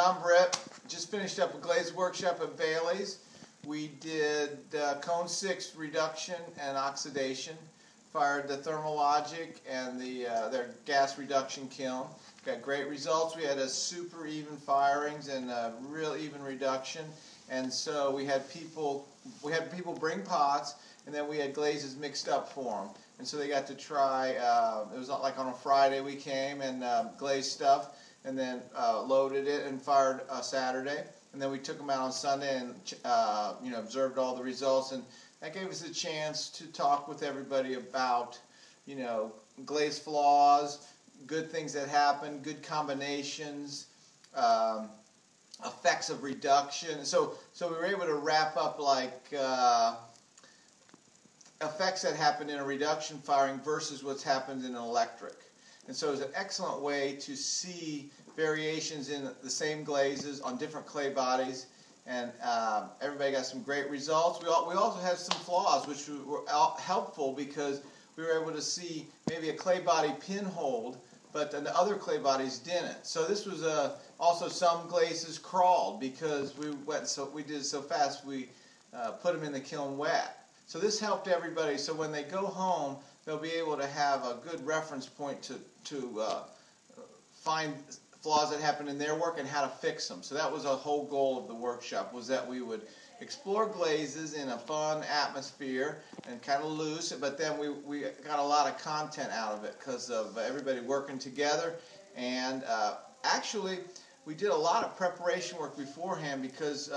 John Britt. Just finished up a glaze workshop at Bailey's. We did cone 6 reduction and oxidation. Fired the Thermologic and their gas reduction kiln. Got great results. We had a super even firings and a real even reduction. And so we had people bring pots, and then we had glazes mixed up for them. And so they got to try. It was like on a Friday we came and glazed stuff, and then loaded it and fired Saturday. And then we took them out on Sunday and observed all the results, and that gave us a chance to talk with everybody about glaze flaws, good things that happen, good combinations, effects of reduction. So we were able to wrap up like effects that happen in a reduction firing versus what's happened in an electric. And so it's an excellent way to see variations in the same glazes on different clay bodies, and everybody got some great results. We also had some flaws, which were helpful because we were able to see maybe a clay body pinholed, but the other clay bodies didn't. So this was also some glazes crawled because we did it so fast we put them in the kiln wet. So this helped everybody. So when they go home, they'll be able to have a good reference point to find flaws that happen in their work and how to fix them. So that was a whole goal of the workshop, was that we would explore glazes in a fun atmosphere and kind of loose, but then we got a lot of content out of it because of everybody working together. And actually we did a lot of preparation work beforehand because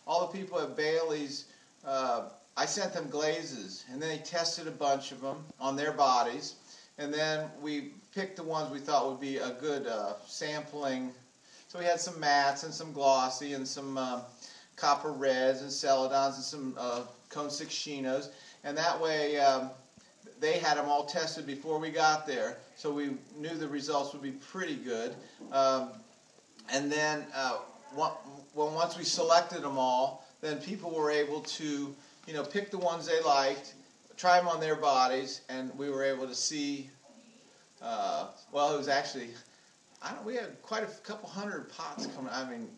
all the people at Bailey's, I sent them glazes, and then they tested a bunch of them on their bodies, and then we picked the ones we thought would be a good sampling. So we had some mattes and some glossy and some copper reds and celadons and some cone 6 chinos, and that way they had them all tested before we got there, so we knew the results would be pretty good. And then once we selected them all, then people were able to pick the ones they liked, try them on their bodies, and we were able to see, well, it was actually, we had quite a couple hundred pots coming. I mean,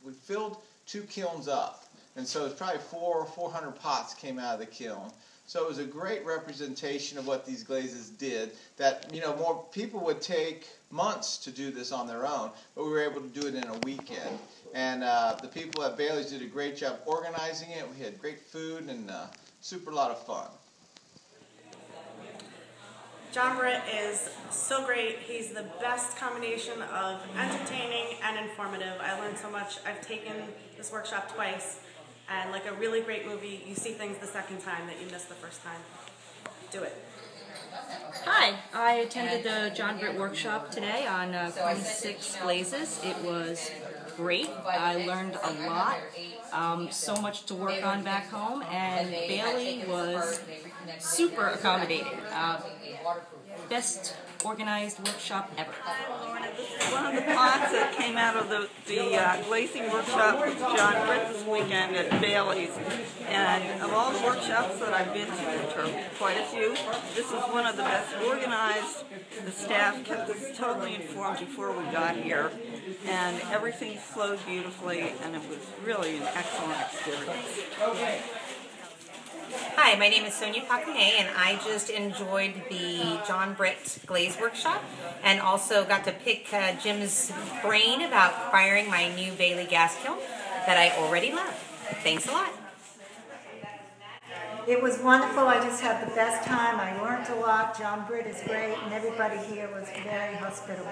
we filled 2 kilns up, and so it's probably 400 pots came out of the kiln. So it was a great representation of what these glazes did, that more people would take months to do this on their own, but we were able to do it in a weekend. And the people at Bailey's did a great job organizing it. We had great food and super lot of fun. John Britt is so great. He's the best combination of entertaining and informative. I learned so much. I've taken this workshop twice, and like a really great movie, you see things the second time that you missed the first time. Do it. Hi, I attended the John Britt workshop today on cone 6 glazes. It was great. I learned a lot, so much to work on back home, and Bailey was super accommodating. Best organized workshop ever. This is one of the pots that came out of the glazing workshop with John Britt this weekend at Bailey's. And of all the workshops that I've been to, which are quite a few, this is one of the best organized. The staff kept us totally informed before we got here, and everything flowed beautifully, and it was really an excellent experience. Hi, my name is Sonia Pakune, and I just enjoyed the John Britt Glaze workshop, and also got to pick Jim's brain about firing my new Bailey gas kiln that I already love. Thanks a lot. It was wonderful. I just had the best time. I learned a lot. John Britt is great, and everybody here was very hospitable.